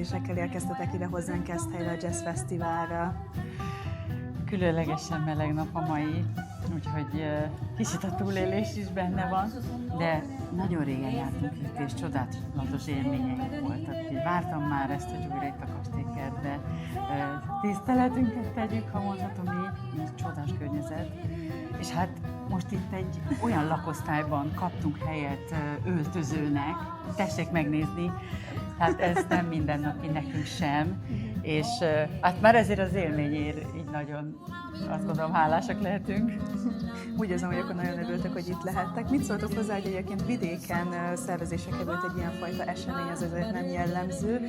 szervezésekkel érkeztetek ide hozzánk Keszthelyre a Jazz Fesztiválra. Különlegesen meleg nap a mai, úgyhogy kicsit a túlélés is benne van, de nagyon régen jártunk itt, és csodálatos élményeink voltak. Úgyhogy vártam már ezt, hogy újra itt a kastélykertbe tiszteletünket tegyük, ha mondhatom így csodás környezet. És hát most itt egy olyan lakosztályban kaptunk helyet öltözőnek, tessék megnézni, hát ez nem mindennapi nekünk sem, és hát már ezért az élményért így nagyon, azt gondolom, hálásak lehetünk. Úgy érzem, hogy akkor nagyon örültök, hogy itt lehettek. Mit szóltok hozzá, hogy egyébként vidéken szervezésre került egy ilyenfajta esemény, ez azért nem jellemző.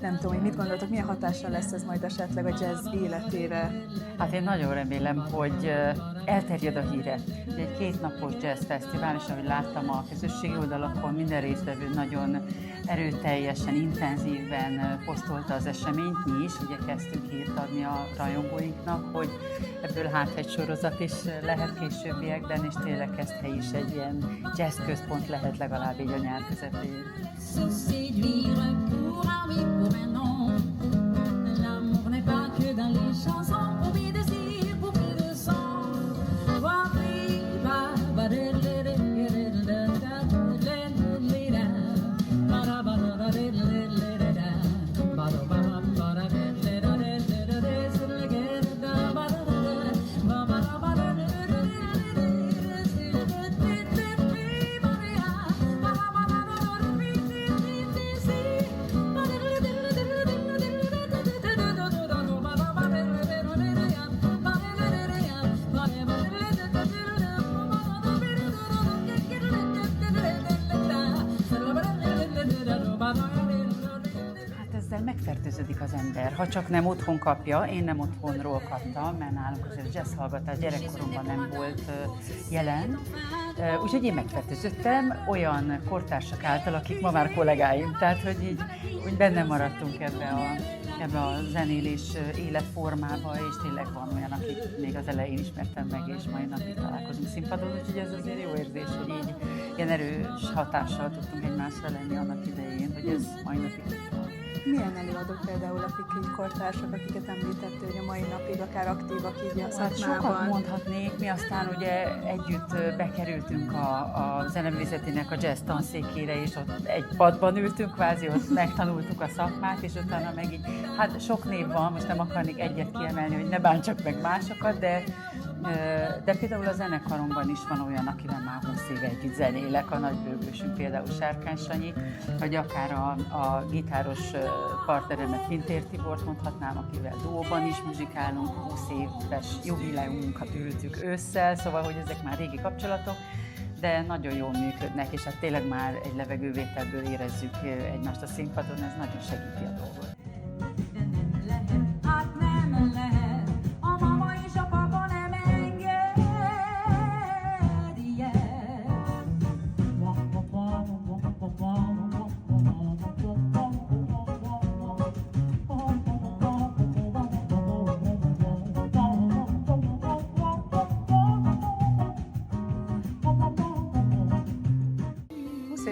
Nem tudom, hogy mit gondoltok, milyen hatással lesz ez majd esetleg a jazz életére? Hát én nagyon remélem, hogy elterjed a híre. Egy 2 napos jazz fesztivál, és ahogy láttam a közösségi oldalakon, minden résztvevő nagyon erőteljesen, intenzíven posztolta az eseményt. Mi is ugye kezdtünk hírt adni a rajongóinknak, hogy ebből hát egy sorozat is lehet későbbiekben, és tényleg Keszthely is egy ilyen jazz központ lehet legalább így a nyár közepén. Megfertőződik az ember, ha csak nem otthon kapja. Én nem otthonról kaptam, mert nálunk azért a jazz hallgatás gyerekkoromban nem volt jelen. Úgyhogy én megfertőzöttem olyan kortársak által, akik ma már kollégáim. Tehát, hogy így úgy benne maradtunk ebbe a zenélés életformába, és tényleg van olyan, akit még az elején ismertem meg, és mai napig találkozunk színpadon, úgyhogy ez azért jó érzés, hogy így ilyen erős hatással tudtunk egymásra lenni annak idején, hogy ez mai napig van. Milyen előadók például, akik így kortársak, akiket említettél, hogy a mai napig akár aktívak így a szakmában? Sokat mondhatnék, mi aztán ugye együtt bekerültünk a zeneművészetének a jazz tanszékére, és ott egy padban ültünk, kvázi ott megtanultuk a szakmát, és utána meg így, hát sok név van, most nem akarnék egyet kiemelni, hogy ne bántsak meg másokat, de például a zenekaromban is van olyan, akivel már 20 éve együtt zenélek, a nagybőgősünk például Sárkány Sanyi, vagy akár a gitáros partneremet, Pintér Tibort mondhatnám, akivel duóban is muzsikálunk, 20 éves jubileumunkat ültük ősszel, szóval, hogy ezek már régi kapcsolatok, de nagyon jól működnek, és hát tényleg már egy levegővételből érezzük egymást a színpadon, ez nagyon segíti a dolgot.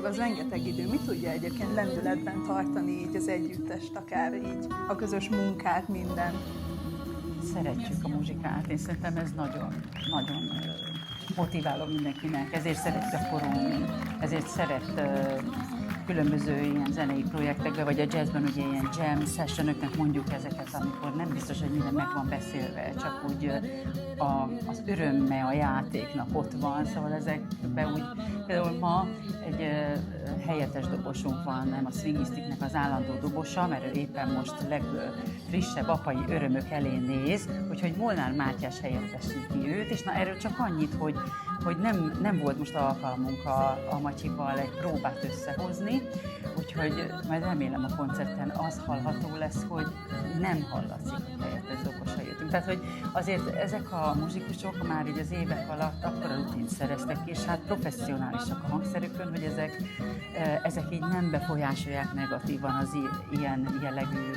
Az rengeteg idő. Mi tudja egyébként lendületben tartani így az együttest, akár így a közös munkát, minden? Szeretjük a muzsikát, én szerintem ez nagyon motiváló mindenkinek, ezért szeret gyakorolni, ezért szeret különböző ilyen zenei projektekben, vagy a jazzben ugye ilyen jam sessionöknek mondjuk ezeket, amikor nem biztos, hogy minden meg van beszélve, csak úgy az örömme a játéknak ott van, szóval ezekben úgy, például ma egy helyettes dobosunk van, nem a swingisztiknek az állandó dobosa, mert ő éppen most legfrissebb apai örömök elé néz, úgyhogy Molnár Mátyás helyettesíti őt, és na erről csak annyit, hogy nem volt most alkalmunk a Matyival egy próbát összehozni, úgyhogy majd remélem a koncerten az hallható lesz, hogy nem hallatszik, hogy helyettes dobosa jöttünk. Tehát, hogy azért ezek a muzsikusok már így az évek alatt akkora rutint szereztek, és hát professzionálisak a hangszerükön, hogy ezek így nem befolyásolják negatívan az ilyen jellegű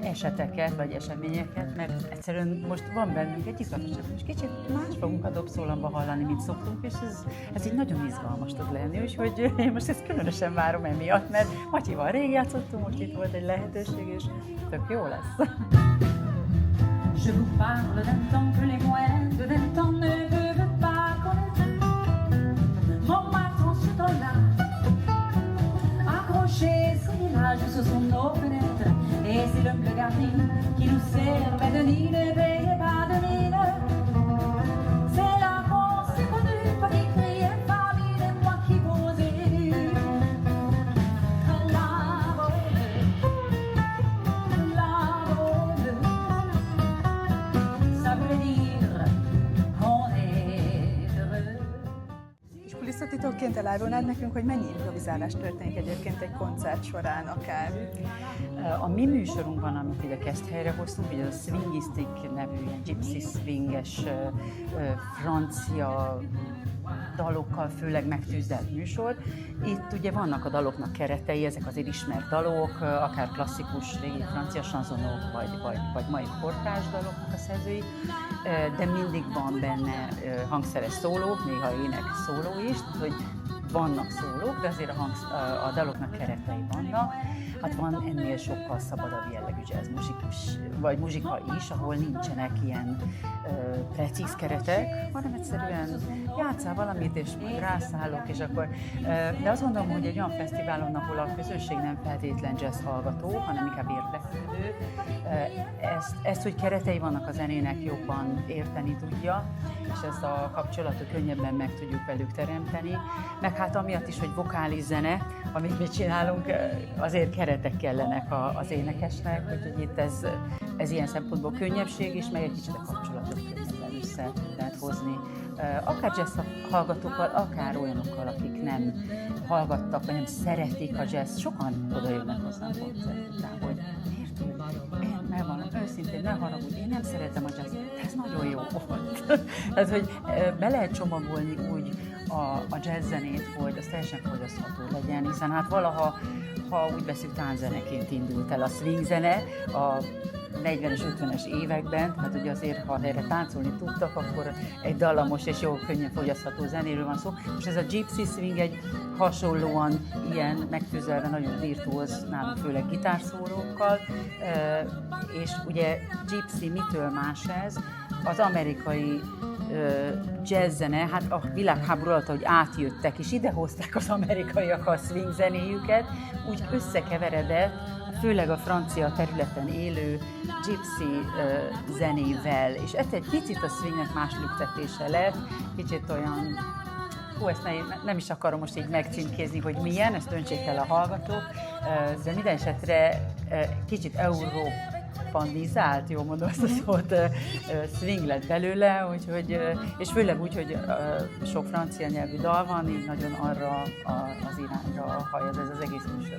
eseteket, vagy eseményeket, mert egyszerűen most van bennünk egy izgalmasabb, és kicsit más fogunk a dobszólamba hallani, mint szoktunk, és ez így nagyon izgalmas tud lenni, úgyhogy én most ezt különösen várom emiatt, mert Matyival rég játszottunk, most itt volt egy lehetőség, és tök jó lesz. Je vous parle d'un temps que les moines d'un temps ne peuvent pas connaître. Montmartre en chocolat, accroché sous l'image sur son nos fenêtres. Et c'est le bleu garni qui nous servait de nid, ne payait pas de mine. C'est là qu'on s'est connus, pas qui criait famine et moi qui posais nu. La bonne, ça veut dire on est heureux. És kulisszatitokként elárulnád nekünk, hogy mennyi improvizálás történik egyébként egy koncert során akár? A mi műsorunkban, amit ide Keszthelyre hoztunk, ugye a Swingistic nevű ilyen gypsy swinges francia dalokkal főleg megtűzdelt műsor. Itt ugye vannak a daloknak keretei, ezek azért ismert dalok, akár klasszikus régi francia sanzonok, vagy mai kortárs daloknak a szerzői, de mindig van benne hangszeres szóló, néha ének szóló is, hogy vannak szólók, de azért a daloknak keretei vannak. Hát van ennél sokkal szabadabb jellegű jazzmuzikus, vagy muzsika is, ahol nincsenek ilyen precíz keretek, hanem egyszerűen játsszál valamit, és majd rászállok, és akkor... De azt gondolom, hogy egy olyan fesztiválon, ahol a közönség nem feltétlen jazz hallgató, hanem inkább érdeklődő, ezt, hogy keretei vannak a zenének, jobban érteni tudja, és ezt a kapcsolatot könnyebben meg tudjuk velük teremteni. Meg hát amiatt is, hogy vokális zene, amit mi csinálunk, azért keretek kellenek az énekesnek, úgyhogy itt ez ilyen szempontból könnyebbség is, meg egy kicsit a kapcsolatot könnyebben össze lehet hozni. Akár jazz hallgatókkal, akár olyanokkal, akik nem hallgattak, vagy nem szeretik a jazz, sokan oda jönnek hozzám koncert után, hogy én megmondom őszintén, ne haragudj, én nem szeretem a jazz, ez nagyon jó volt. Tehát, hogy be lehet csomagolni úgy a jazz zenét, hogy az teljesen fogyasztható legyen, hiszen hát valaha, ha úgy veszük, tánczeneként indult el a swing zene, a 40-es, 50-es években, hát ugye azért, ha erre táncolni tudtak, akkor egy dallamos és jó könnyen fogyasztható zenéről van szó. És ez a gypsy swing egy hasonlóan ilyen megtűzelve nagyon virtuóz, nálunk főleg gitárszólókkal, és ugye gypsy mitől más ez? Az amerikai jazz zene, hát a világháború alatt, hogy átjöttek és idehozták az amerikaiak a swing zenéjüket, úgy összekeveredett, főleg a francia területen élő gypsy zenével, és ettől egy picit a swingnek más lüktetése lett, kicsit olyan, ezt nem is akarom most így megcímkézni, hogy milyen, ezt döntsék el a hallgatók, de minden esetre kicsit európandizált, jól mondom ezt a szót, swing lett belőle, úgyhogy, és főleg úgy, hogy sok francia nyelvű dal van, így nagyon arra az irányra hajaz ez az egész műsor.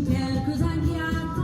Quelques-uns qui